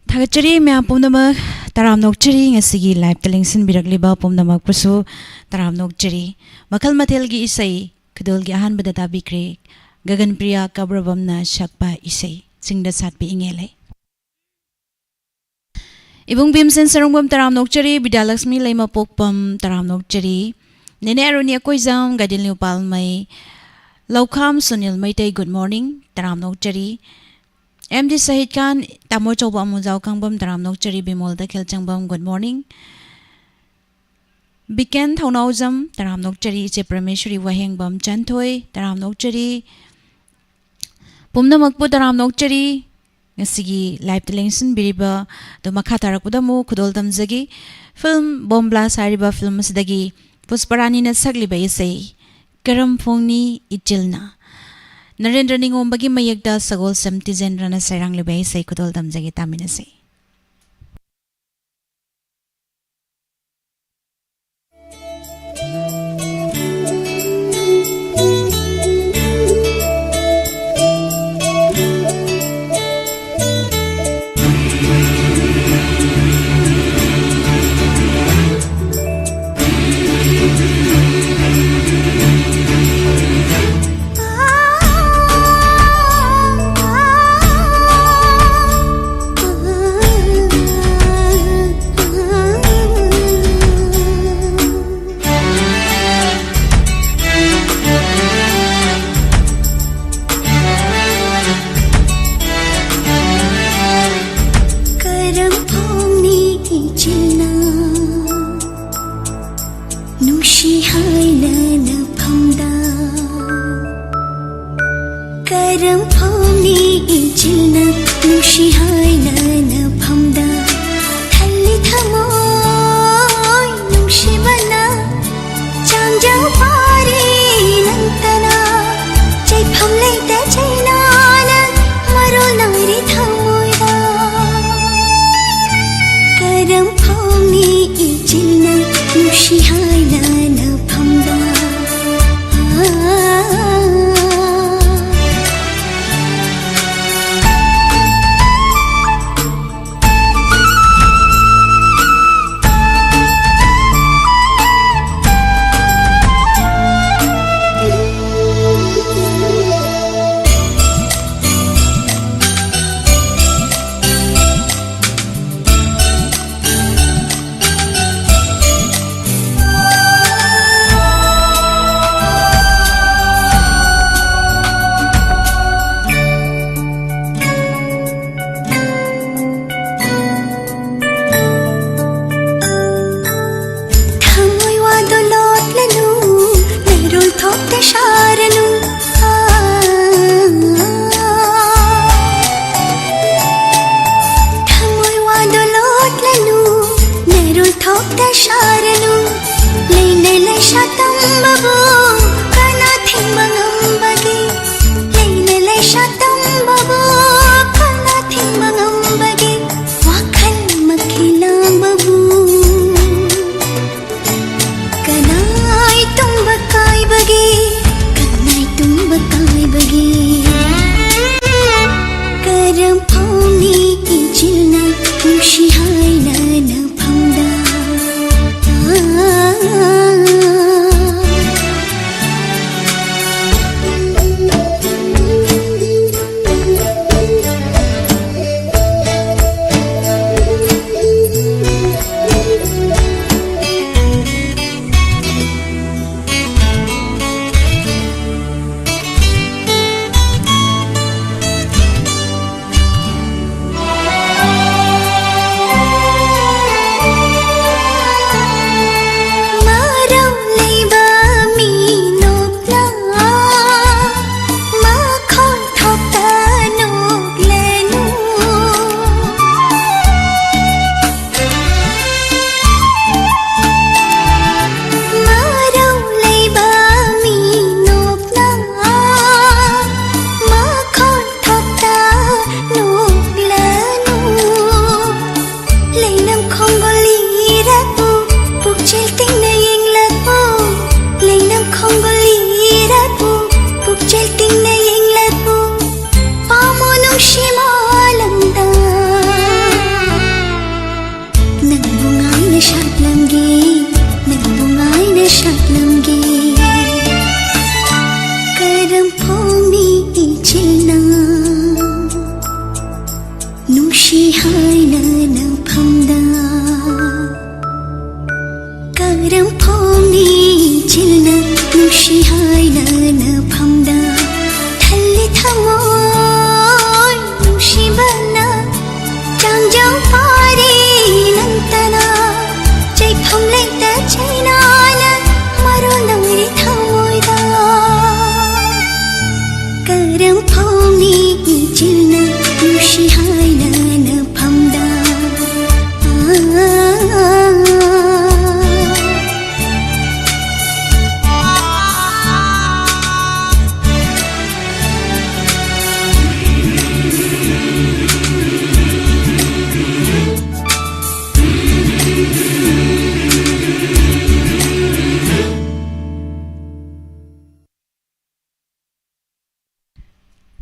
Thagachari mya pumnamak taram nokchari ngasigi live telengsin birakliba pumnamak pusu taram nokchari makal mathelgi isai kudolgi ahanbada tabikre Gagan Priya Kabrabamna Shakpa isai singda satpi ingele Ibung Bimsen Sarungbam taram nokchari Bidalaksmi Laima Pokpam taram nokchari Nene Arunia Koizam Gadil Nupal Mai Laukam Sunil Maitay good morning taram nokchari MD Sahid Khan Tamo Choba Muzau Kangbam Taram Nokchari Bimolda Kelchangbam good morning Biken Thaunauzam Taram Nokchari Che Prameshwari Wahengbam Chanthoi Taram Nokchari Pumna Makpu Taram Nokchari Ngasigi Live Telengsin Biriba Do Makhatarakudamu Kudol Tamzagi Film Bombla Sariba Film Sidagi Pusparani na Sagliba Isay Karam Phongni Ichilna Narendra Ningom bagi mayagda sagol samtizen rana sarang lebay say kudol damjagi taminase.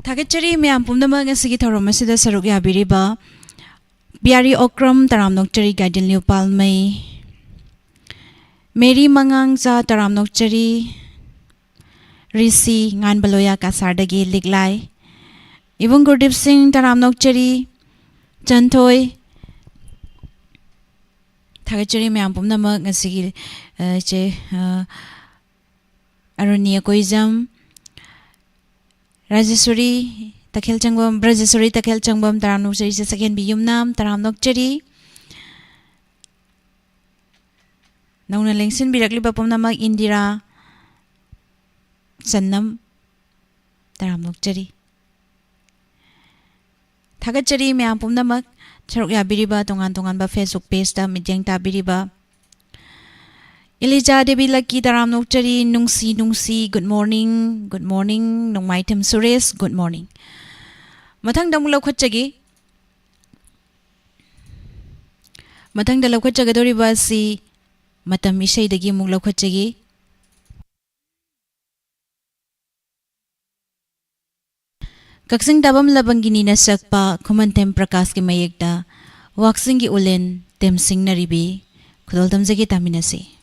Thagachari myam pumdama ngasigi thoromasida saruk yabiriba Biari Okram Taramnokchari Gaidin Leopalmai Mary Mangangza Taramnokchari Risi Ngan Baloya Kasardagi Liglai Ibung Gurdip Singh Taramnokchari Chantoi Thagachari myam pumdama ngasigi che Arunia Koizam Rajeshwari Takhel Changbam Brajeshwari Takhel Changbam Taramnokchari se second biyumnam Taramnokchari Nauna lengsin birakli bapum nama Indira Sannam Taramnokchari Thagachari myam pum nama charuk yabiriba tongan ba Facebook page ta midyang tabiriba Elija Devi Lucky Taramnokchari Nungsi good morning Nongmaitem Suresh good morning Mathang da mula khotchagi Mathang da lakhotchaga doriba si matam isai dagi mung lakhotchagi Kaksing tabam labangini na sakpa Khumantem Prakash ki mayekta Waksing ki ulen temsing naribi khudol tamjagi taminasi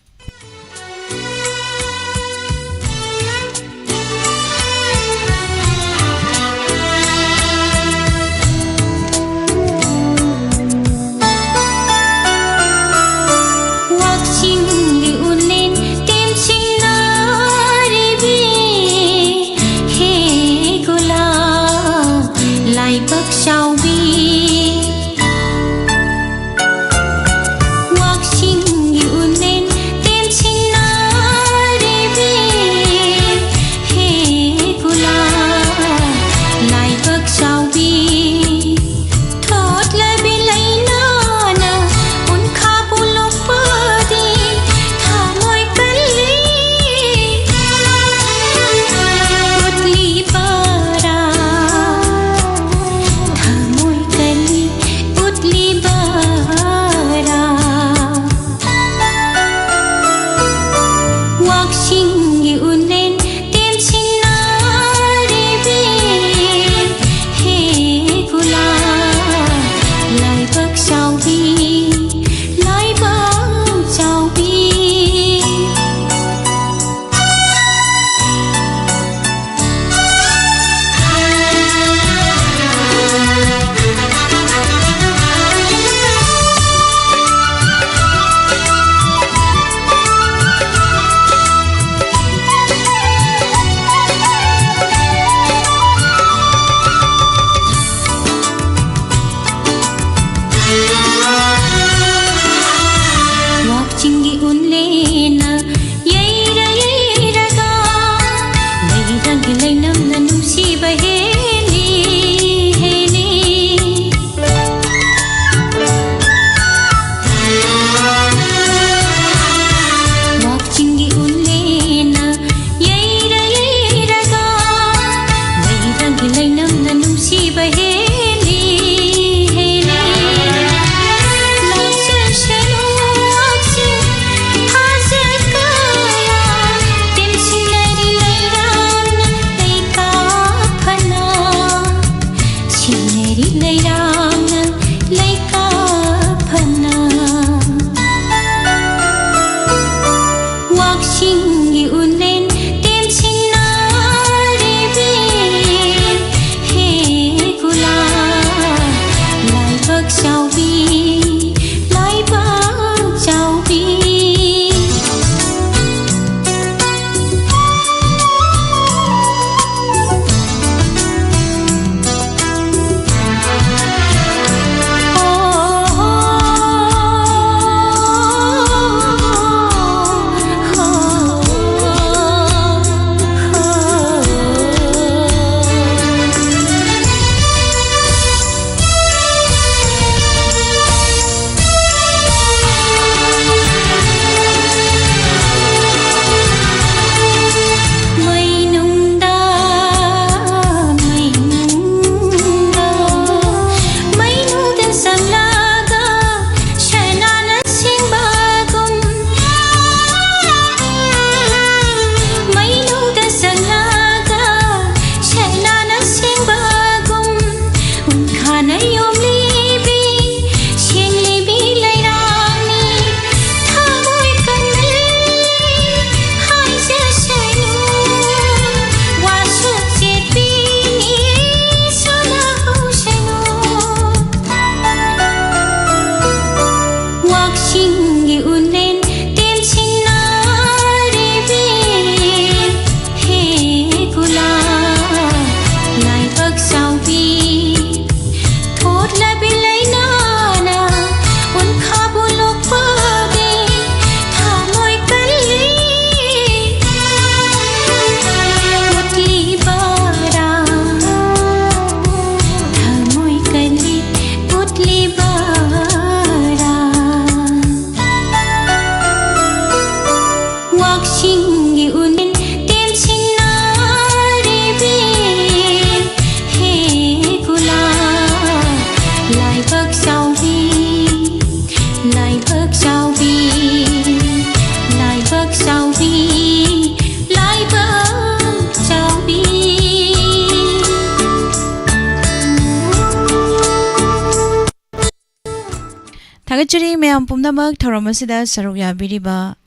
Thagachari mayam pumnamak thoromasida sarugya biriba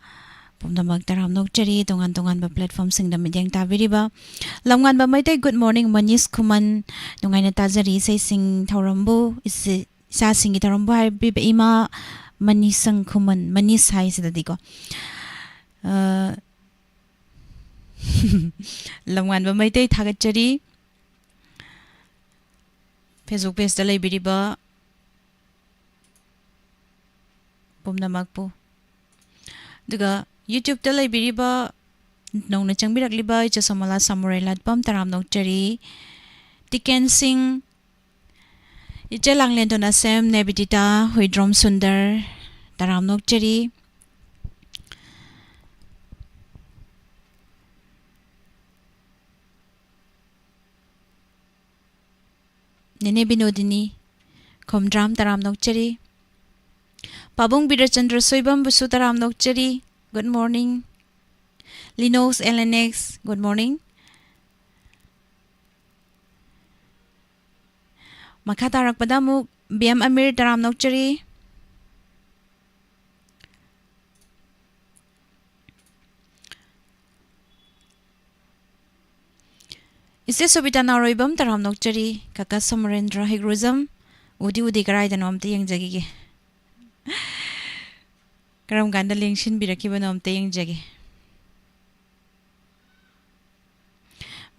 pumnamak taram nokchari tongan tongan ba platform singda midyang ta biriba lamgan ba maite good morning manis kuman nungai na tajari say sing thorambu is sa singi thorambu hai biba ima manisang kuman manis hai sida diko lamgan ba maite thagachari Facebook page da lay biriba pumnamak po duga YouTube da lay biriba nong na changbirakliba icha samala samurai latpam taram nokchari Tiken Singh icha langlen to na sem nebitita huidrom sundar taram nokchari Nene Binodini Komdram taram nokchari Pabong Bidachandra Soibam busu taram nokchari good morning Linos LNX good morning Makatarak padamuk BM Amir taram nokchari Ise Sobita Naroibam taram nokchari Kaka Samarendra Higruzam Udi karay danom tiyang jagi Karam ganda lengshin biraki banom tiyang jagi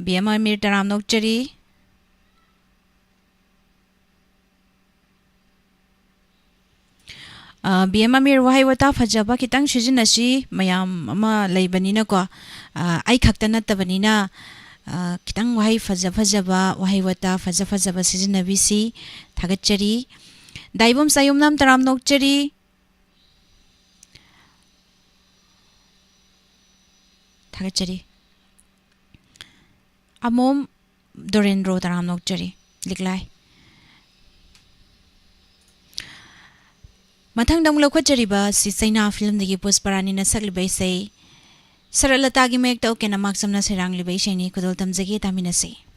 BM Amir taram nokchari BM Amir wahay wata fajaba kitang shijinashi mayam ama laybanina ko ay khakta nattabanina kitang wahay fajaba wahay wata fajaba sijinabisi thagachari daibom sayumnam taram nokchari thagachari amom dorendro taram nokchari liklay Mathang dong lokwachariba si Saina film dagi pusparani na saglibay say Saralatagi mayek tao kinamaksam na sirang libay siya ni kudol tamzagi taminasi.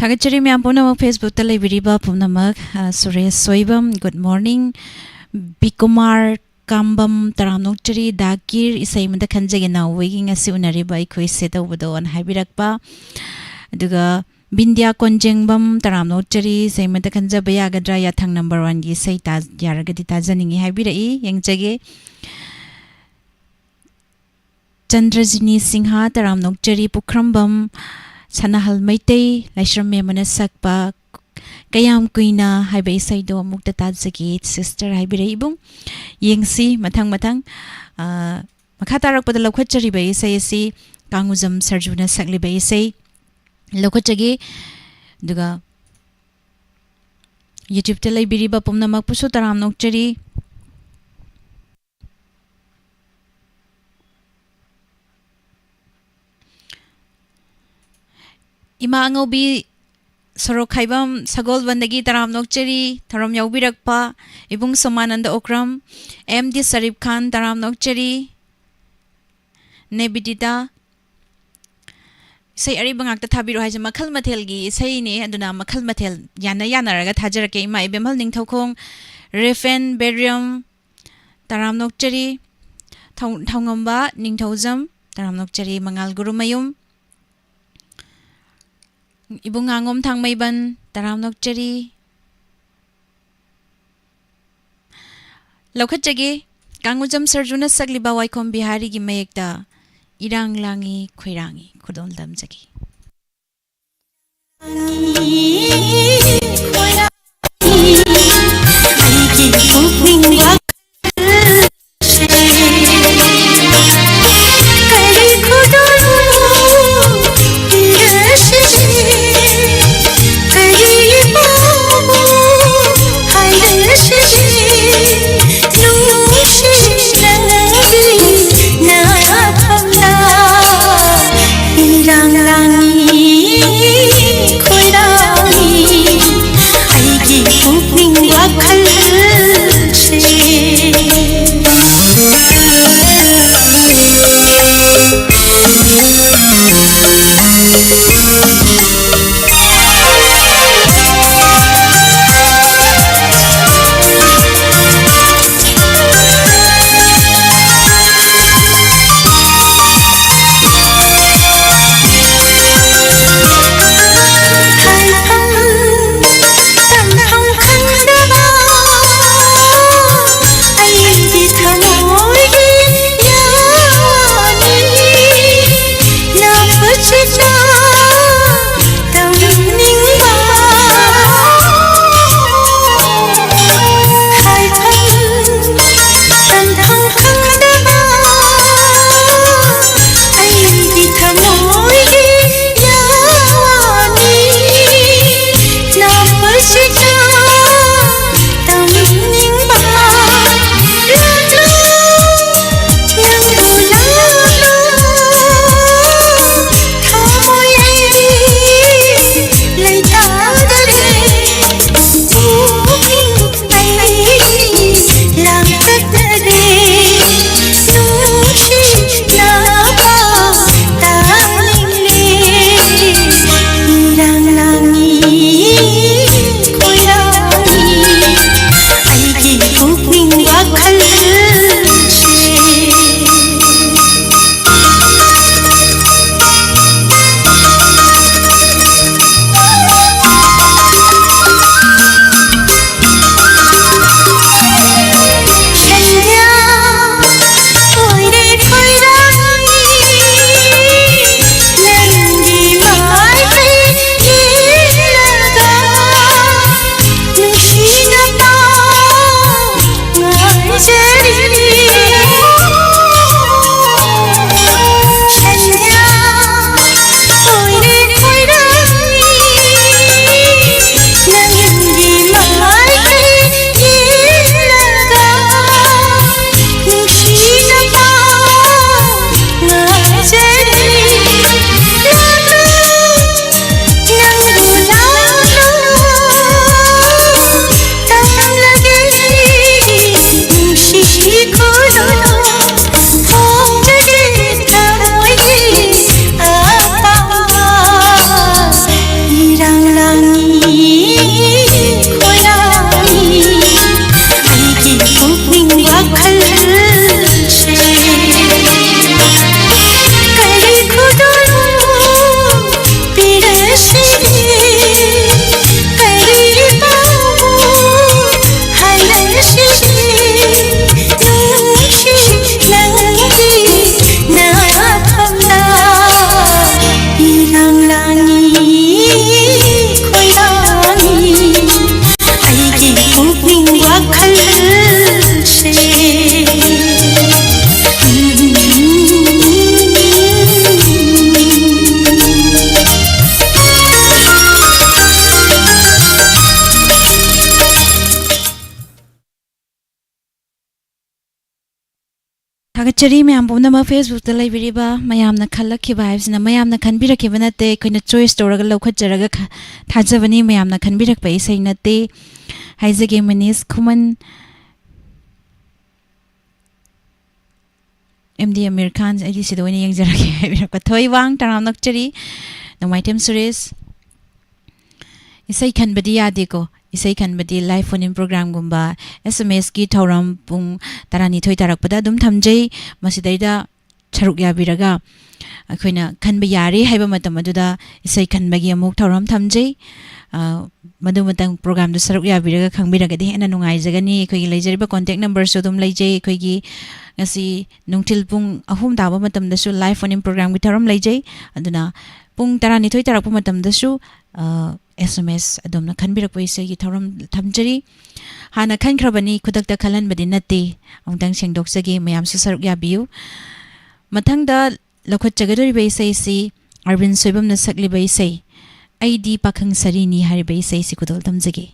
थागचरी ma'am पुनमक Facebook ता लेबिरिबा पुनमक Suresh Soibam good morning Bikumar Kambam तरामनोक्चरी दाकिर इसै मद खंजगे नावगी ngasi unariba अखोय से तौबदो अन हाइबिरकपा अदुगा बिंदिया कोंजेंगबम तरामनोक्चरी सै मद खंजबा यागद्रा याथंग नंबर 1 गी सै ता यारगदि ताजनिंगी हाइबिरई यंगजगे चंद्रजिनी सिंहा तरामनोक्चरी पुखरमबम सनाहल मैतै लाइश्रम मेमना सकपा कयाम कुइना हाइबे इसैदो मुक्ता ताजगी सिस्टर हाइबिरे इबुं यंगसी मथंग मथंग मखा तारकपद लौखचरिबे इसैसी कांगुजम सरजुना सकलिबे इसै लौखचगे दुगा यूट्यूब ते लैबिरिबा पुमनमक पुसु तरामनोक्चरी इमा अंगोबी सरोक खाइबम सगोल बंदगी तरामनोक्चरी थरम याउबिरकपा इबुंग सोमानंद ओक्रम एमडी शरीफ खान तरामनोक्चरी नेबिदिता सै Ariba ngakta thabiru haija makhal mathel gi sai ne aduna makhal mathel yana raga thajarake ima ibemhal ningthaukhong refen berium taramnokchari thaungamba ningthaujam taramnokchari mangal gurumayum ibung angom thangmaiban taramnokchari lokhatjage kangujam sarjuna sagliba waikom bihari gi mayekta irang langi khoirangi khudon damjagi थागचरी ma'am Punam Facebook ता लेबिरिबा मयामना खल्लखिबा हाइबसिना मयामना खनबिरखिबा नते कोइना चोइस तोरगा लौखजरगा थाजबनी मयामना खनबिरखबा इसै नते हाइजगे Manish खुमन MD Amir Khan आई सी दोनी यंगजरगे हाइबिरका थोइ वांग तराम नक्चरी नोमाइटेम सुरेश इसै खनबदी यादेको इसै खनबदी live phone in programme गुम्बा SMS की थौरम पुंग तरानी थोइ तारकपदा दुम थमजै मसिदैदा छरुक याबिरगा अखोइना खनब यारे हाइबा मतम अदुदा इसै खनबगी अमुक थौरम थमजै मदु मतंग प्रोग्राम दु सरुक याबिरगा खंगबिरगदि हेना नुंगाइजगनी अखोइगी लेजरिबा कांटेक्ट नंबर सु दुम लेजै अखोइगी ngasi nungtil pung ahum daba matam dasu live phone in program gi tharam leijai aduna pung tarani thoi tarak matam dasu SMS adom na khanbirak paise gi tharam thamjari hana khan khrabani khudak ta khalan badi nate amtang sengdok sagi mayam su saruk ya biu mathang da lokhot chagadori baise si Arvind Soibam na sakli baise ID pakhang sarini hari baise si kudol tamjage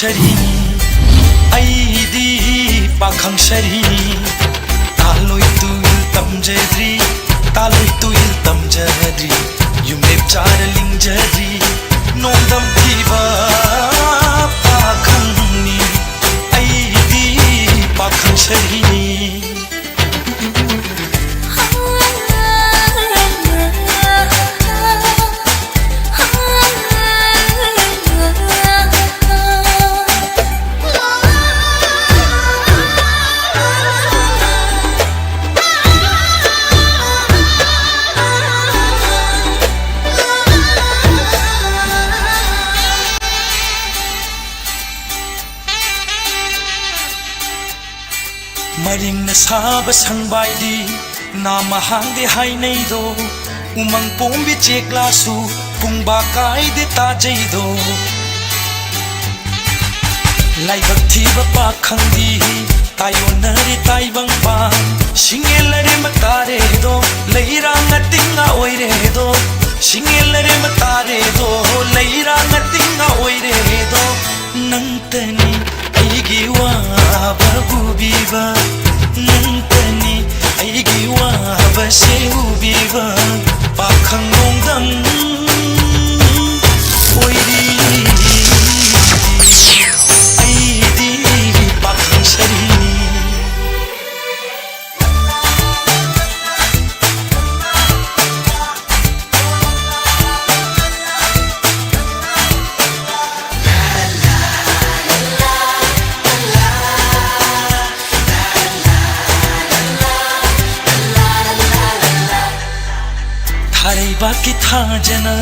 Sharini, Aidi Pakhang Sharini, Taloi tuil tamjadri, Taloi tuil tamjadri, Yumep charaling jadri, Nondam diva Pakhangni, Aidi Pakhang Sharini. Maring na saba sangbaidi na mahang de hainay do umang pombi cheklasu pung bakay de tajay do laibag thiba pakhang di tayo nari taibang bang singilare matare do leirang atinga oire do singilare matare do leirang atinga oire do nangtani aigi wa babubiba nantani aigi wa basehubiba pakhang nongdam oiri aidi pakhang sarini Baki thajana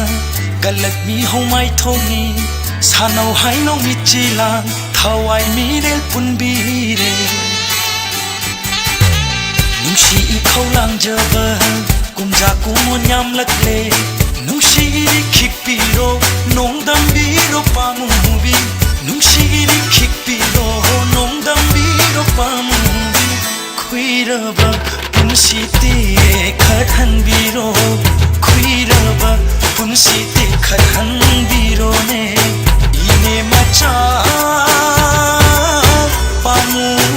galak mi homai thoni sanau haino michila thawai mirel punbire nungshi khaulang jaba kumja kumon yam lakle nungshi khikpiro nongdam biro pamubi nungshi khikpiro nongdam biro pamubi khuiraba punsi te khathan biro Kuiraba punsi te khathan biro ne ine macha pamubi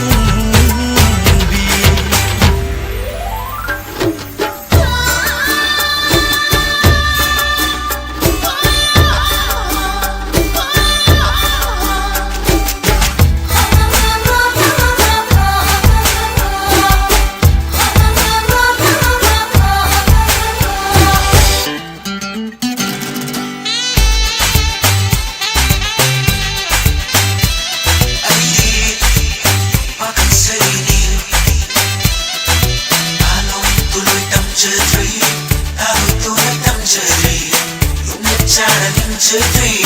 자랑인줄이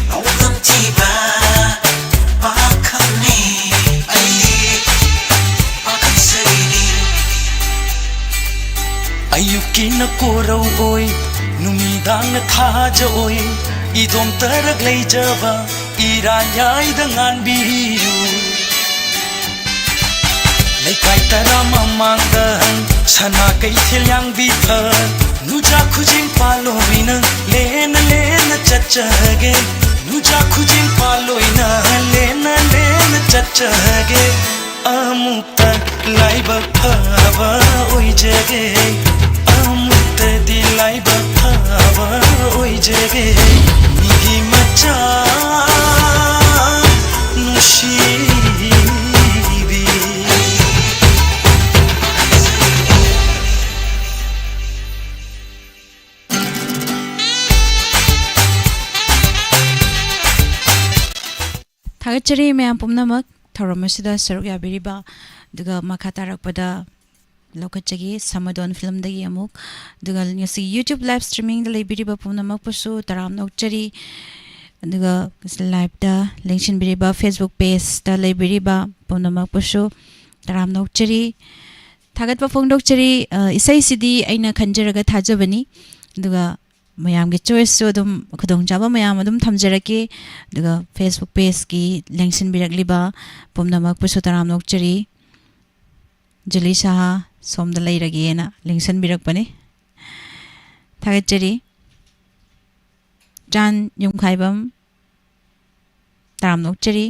엉금티바 박하니 아이 박하세리 아유키 na koraw oy numidang na thaja oy idom tarak leijaba iranyai dangan biyu leikai tara mamangdan sana kai thilyang bitha nuja khujing paloina lena lena chachage nuja khujing paloina lena lena chachage amukta laiba phaba oi jage amukta di laiba phaba oi jage nihi macha nushibi Thagachari mayam pumnamak thoromasida saruk yabiriba duga makatarakpada lokachagi samadon film dagi amuk duga ngasi YouTube live streaming da lebiriba pumnamak pusu taram nokchari duga live da linkshin biriba Facebook page da lebiriba pumnamak pusu taram nokchari thagatpa phongdokchari isai sidi aina khanjaraga thajabani duga mayam ki choice so dum khudong jaba mayam adum thamjaraki duga Facebook page ki linkshin birakliba pumnamak pusu taram nokchari jali saha somda lairagi ena linkshin birakpani thagachari jan yumkhaibam taram nokchari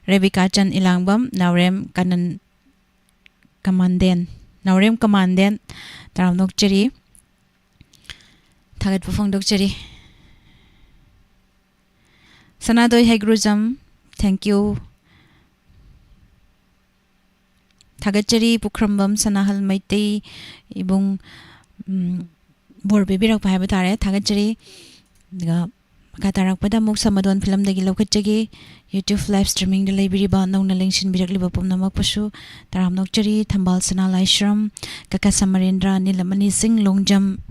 Rebecca Chan Ilangbam Naurem Kanan Kamanden Naurem Kamanden taram nokchari Thagat pufong dokchari Sanadoy Hegruzam thank you Thagachari Pukrambam Sanahal Maitei ibung bor bibirak pai batare Thagachari daga katarak pada muk samadon film dagi lokachagi YouTube live streaming de library ba nongna linkshin birakli ba pumnamak pusu taram nokchari thambal sanalai shram kaka samarendra nilamani sing longjam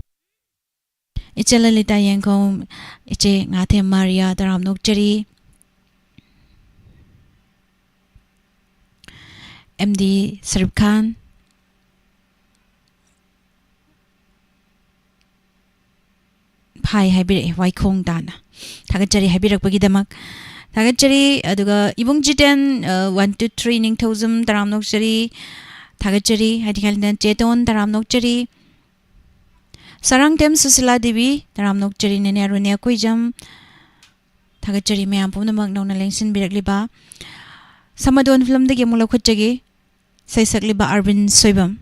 Ichela Lita Yankom Iche Ngate Maria Taram Nokchari MD Sarib Khan Pai Habir Waikong Dana Thagachari Habirak Bagidamak Thagachari Aduga Ibung Jiten 123 Ning Thozum Taram Nokchari Thagachari Hadikaldan Cheton Taram Nokchari Sarang tem Susila Devi taram nokchari nene arunia kuijam thagachari mayam pumnamak nongna lengsin birakliba samadon film dagi amula khotchagi saisakliba Arvind Soibam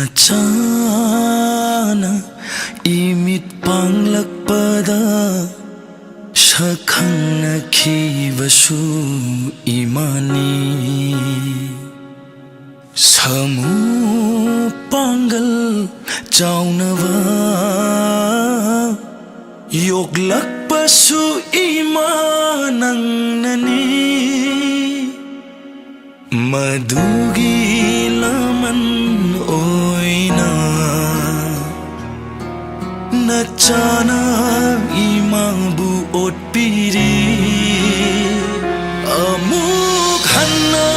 Nachana imit panglakpada shakhang nakhibasu imani samu pangal chaunava yoglakpasu imanang nani madugi laman oina nachana imabu otpiri amuk hanna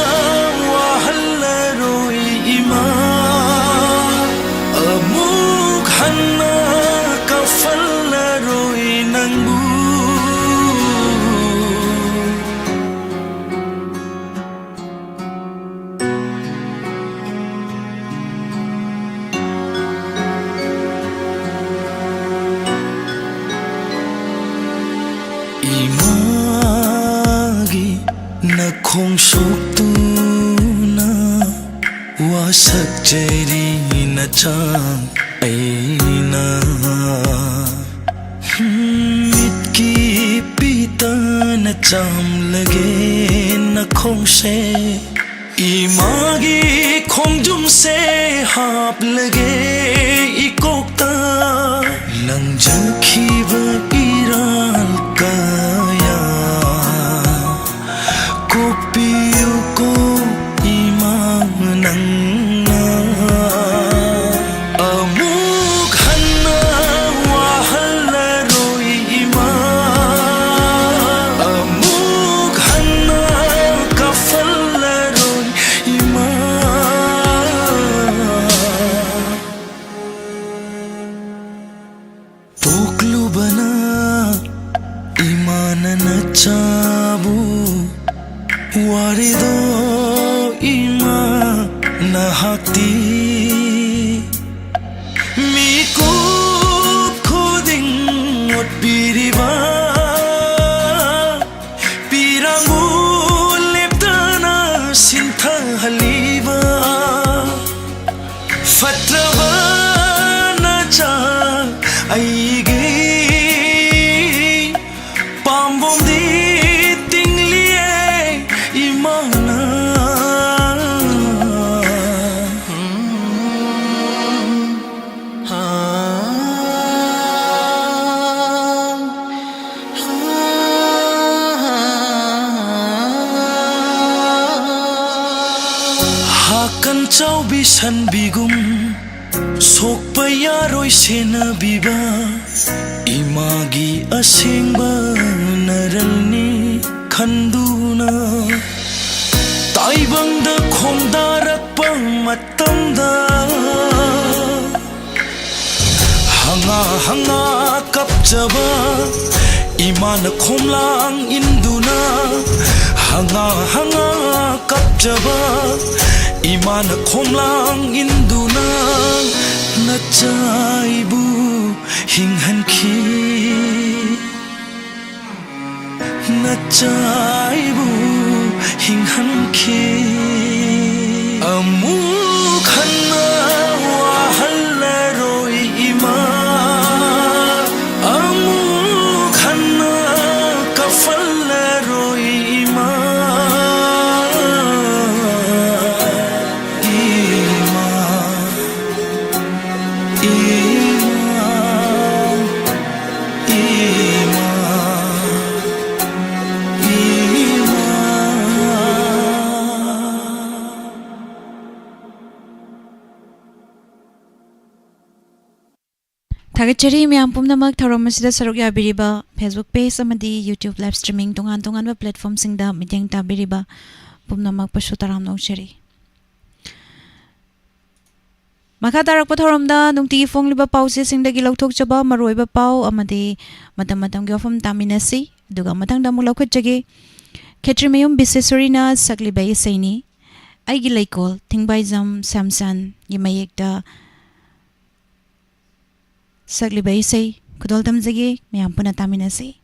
wahallaroi ima amuk hanna kafallaroi nangbu खोंग सोक्तुना वासक चेरी नचा ऐना मिटकी पीता नचाम लगे न खोंग से इमागी खोंजुम से हाप लगे इकोक्ता नंजखीब इराल काया कोपियो को इमाम नंगना अमुक हन्ना वाहल रोई इमाम अमुक हन्ना कफल रोई पोकलू बना ईमान न चाबू वारिदो इमा नहाती मीकूप खुदिंग और पीरिबा पीरांगू लेप्ताना सिंथा हलीबा फत्रबा नचा आईगे पाम्बों दी तिंगलिए इमाना हाकन चाव बिसन बिगुम सोकpa yaroy senabiba imagi asengba naralni khanduna taibangda khongdarakpa matamda hanga hanga kapjaba imana khomlang induna hanga hanga kapjaba imana khomlang induna nachaibu hinghanki nachaibu hinghanki amuk hanna wahal roi ima amuk hanna kafal roi ima Thagachari miyam pumnamak thorom masida saruk yabiriba Facebook page amadi YouTube live streaming tongan ba platform singda mityang tabiriba pumnamak pasu taram nongchari makha tarak pathorom da nungti fongliba pause singda gi lokthok chaba maroiba pau amadi matam gi ofam taminasi duga matang da mulokhat jage khetrimayum bisesorina saklibai saini aigi laikol thingbaijam samsan yimayekta Saklibai say, kudol tamzagi, mayam puna taminasi.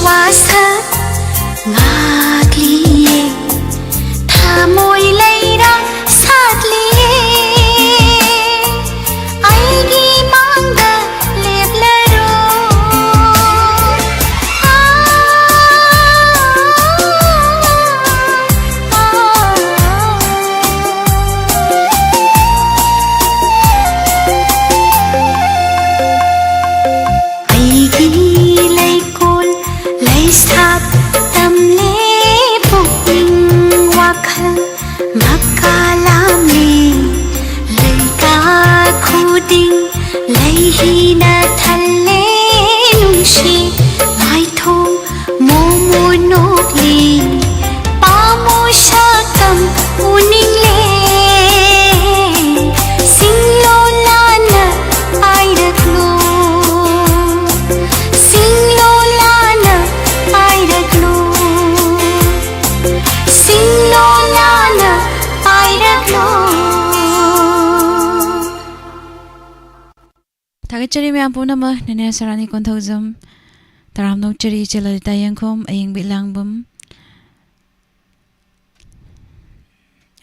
wasak ngakliye thamoy leirang satliye aigi mangda leblaro aigi leikol leisap tamle puking wakhal makalami leika khuding leihina thalle nungshi maithong momonokli pamo shakam uningle singlolana airaklo singlolana airaklo singlolana airaklo Tagachari me ampunama nene sarani konthauzam taram nok chari chelalita yangkhom aying bilangbum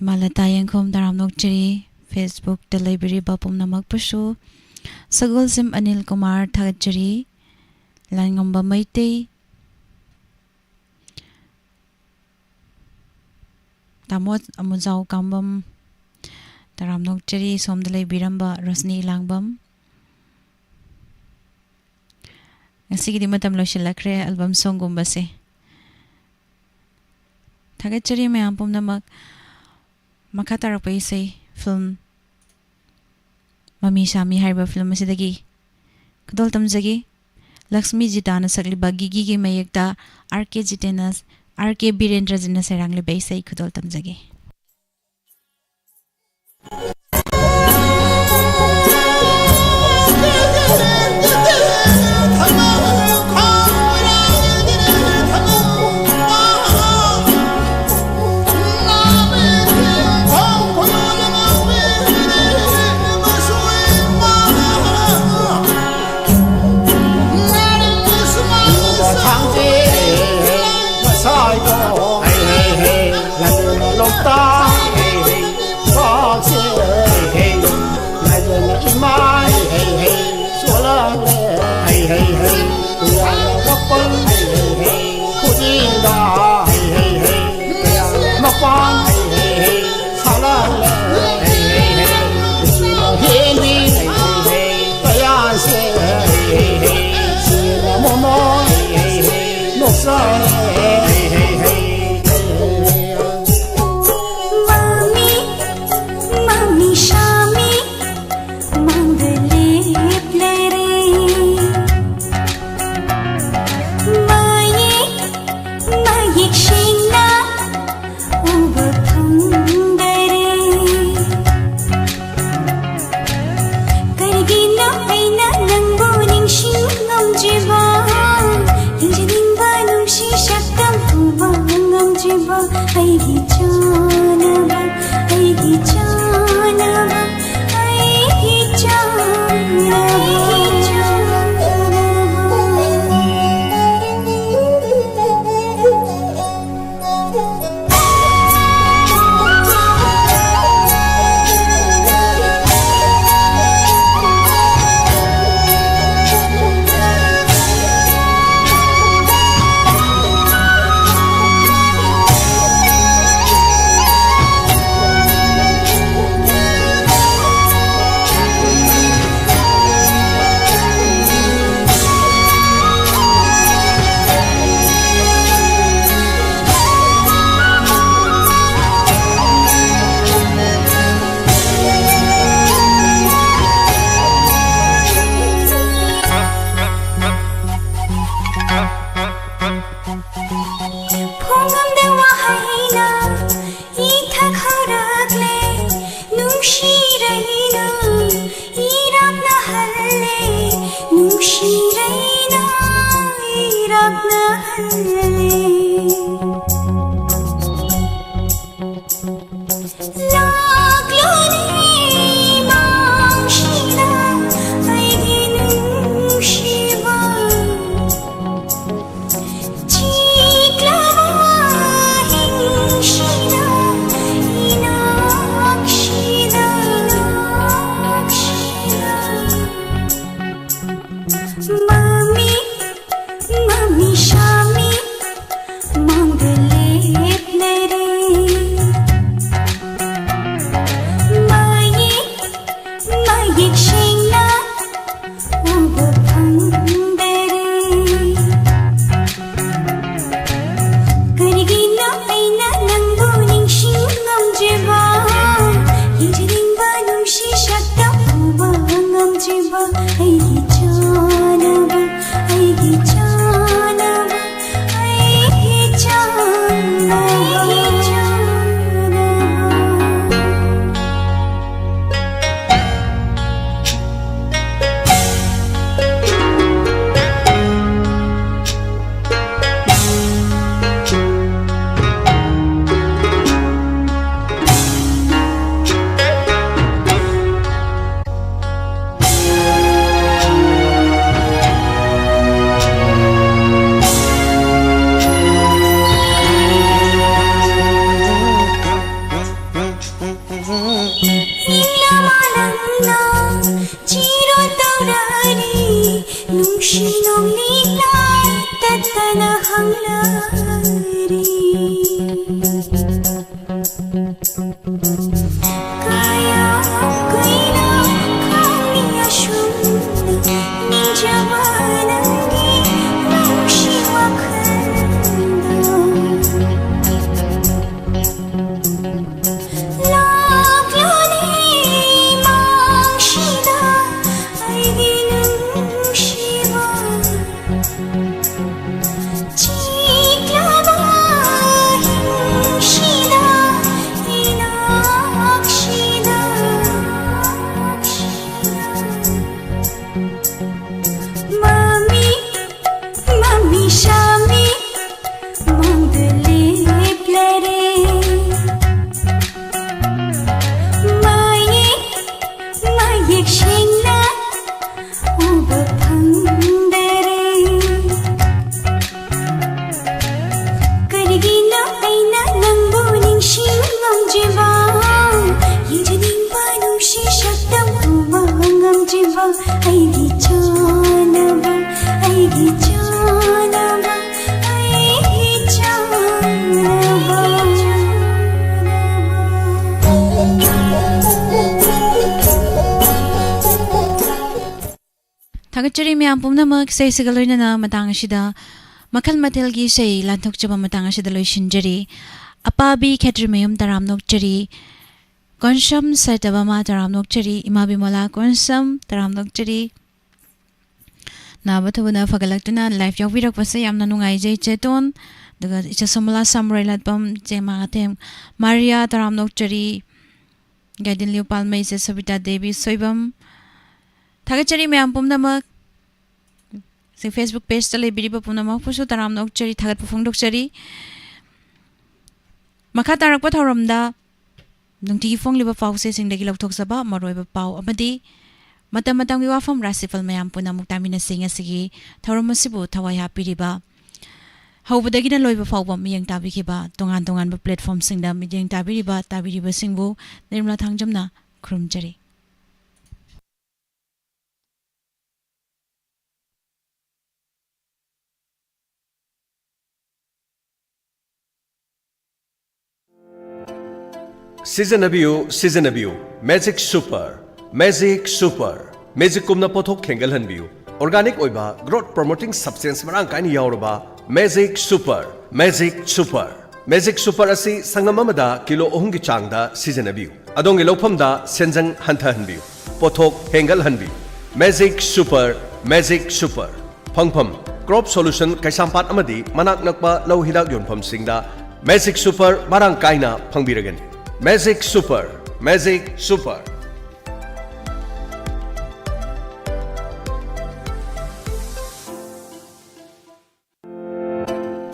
malata yangkhom taram nok chari Facebook delivery bapum namak pusu sagol sim Anil Kumar Tagachari langomba maite tamot amuzau kambam taram nok chari somdalai biramba Rosni Langbam Ngasigi matam losilakre album song gumbase Tagachari me ampum namak makatarak paisay film Mami Shami haiba film asidagi kadol tamjagi Lakshmi Jitana sakliba Gigi gi mayekta RK Jitenas RK Birendra jina serangli baisay kadol tamjagi Mami Shami mandale plere Mayik shina ubathundare Kargina aina nangbu ningshin ngamjiba Injiningba nungshi shaktam tuba ngamjiba Aigi janaba Aigi janaba Aigi janaba तत्तना हंगलारी Kaya kuina kami asyum Ninjawanangi Naushiwakanda Laklani mangshida Aiginungshiwa Chiklaba hingshida Inakshida Mami, mami shami Mangdale plare Maye shingna Uba pangdare Karigina aina nangbu ningshin ngamjiba Yinjaning banushi shaktam uba ngamjiba Aigi chanaba Aigi chanaba Aigi chanaba Thagachari miyam pumnamak say sigaloina na matang asida makal matelgi say lantok chaba matang asida loishinjari apabi ketrimeyum taramnok chari konsham saitavama taramnok chari imabi mola konsam taramnok chari nabatubuna fagalaktuna life yawirak pasa yamna nungai jay cheton daga ichasamula samurai latpam jematem Maria taramnok chari Gadin Leopal May Sabita Devi Soibam Thagachari miyam pumnamak sa Facebook page talay biriba pumnamak puso taramnok chari thagat pufungdok chari makatarak pa tharamda nungtigi fong liba pau se singdagi lagthok saba maroi ba pau amadi matam gi wafam rasifal mayam punamuk tamina singa sigi tharamasibu thawai hapiriba haubadagi na loiba fawba miyang tabikiba tongan ba platform singda miyang tabiriba singbu nirmala thangjamna khurumjari Season Abiu, Magic Super, Magic Kumna Pothok Kengal Hanbiu, Organic Oiba, Growth Promoting Substance Marangkaini Yauraba, Magic Super Asi Sangamamada Kilo Ohungi Changda Season Abiu, Adongi Lopamda Senjang Hanta Hanbiu, Pothok Kengal Hanbiu, Magic Super, Pangpam, Crop Solution Kaisampat Amadi, Manak Nakpa Lau Hidak Yonpam Singda, Magic Super Marangkaina Pangbiragan. Magic Super.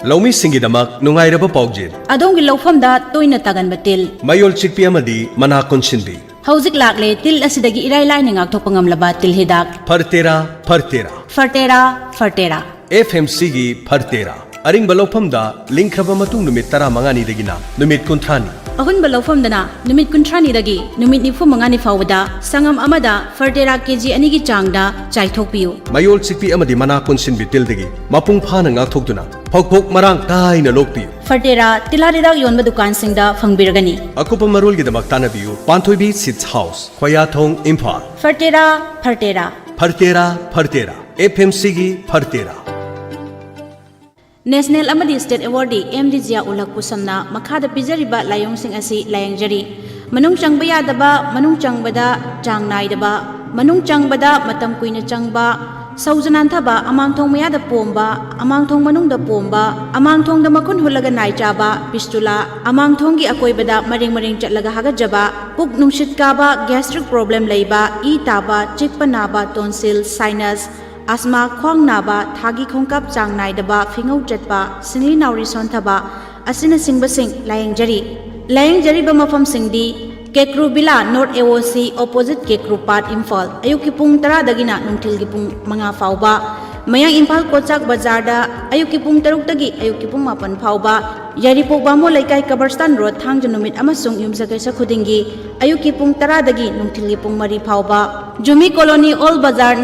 Laumi Singidamak Nungairaba Paujin. Adongi Lofamda Toina Tagan Batil. Mayol Chikpi Amadi Manakon Sinbi. Hauzik Lakle Til Asidagi Irai Lining Octopangam Laba Til Hidak. Partera. FMCG Partera. Aring Balopamda Linkraba Matung Numit Tara Mangani Degina, Numit Kuntrani. Ahun Balofamdana, Numit Kuntrani Dagi, Numit Nifu Mangani Fawada, Sangam Amada, Fertera KG Anigi Changda, Chaitokpiu. Mayol Chikpi Amadi Manakon Sinbi Tildegi, Mapung Panang Tokduna, Pok Marang Kaina Lokpiu. Fertera, Tilarida Yon Badukan Singda, Fangbiragani. Akupa Marul Gidamakana Biu, Pantoibi Sits House, Kwayatong Impal. Fertera. FMCG Partera. National Amadi State Awardee MDJA Ulak Pusamna Makada Pizariba Layong Sing Asi Layangjari Manung Changbaya Daba Manung Changbada Changnai Daba Manung Changbada Matam Kuina Changba Sauzanantaba Amang Thong Maya da Pomba Amang Thong Manung da Pomba Amang Thong da Makun Hulaga Nai Chaba Pistula Amang Thongi Akoy Bada Maring Chatlaga Hagajaba Puk Nungshit Kaba Gastric Problem Leiba E Taba Chikpa Naba Tonsil Sinus Asma Khwang Naba Thagi Khongkap Chang Naidaba Fingau Chatpa Singli Nauri Sontaba Asina Singba Sing Layangjari Bamafam Singdi Kekru Bila North AOC Opposite Kekru Part Imphal Ayuki Pung Tara Dagina Nungtil Pung Manga Fauba Mayang Imphal Kochak Bazarda Ayuki Pung Taruk Dagi Ayuki Pung Mapan Fauba Yaripok Bamo Laikai Kabarstan Road Thangjunumit Amasung Yumsakasa Khudingi Ayuki Pung Tara Dagi Nungtil Pung Mari Fauba Jumi Colony All Bazar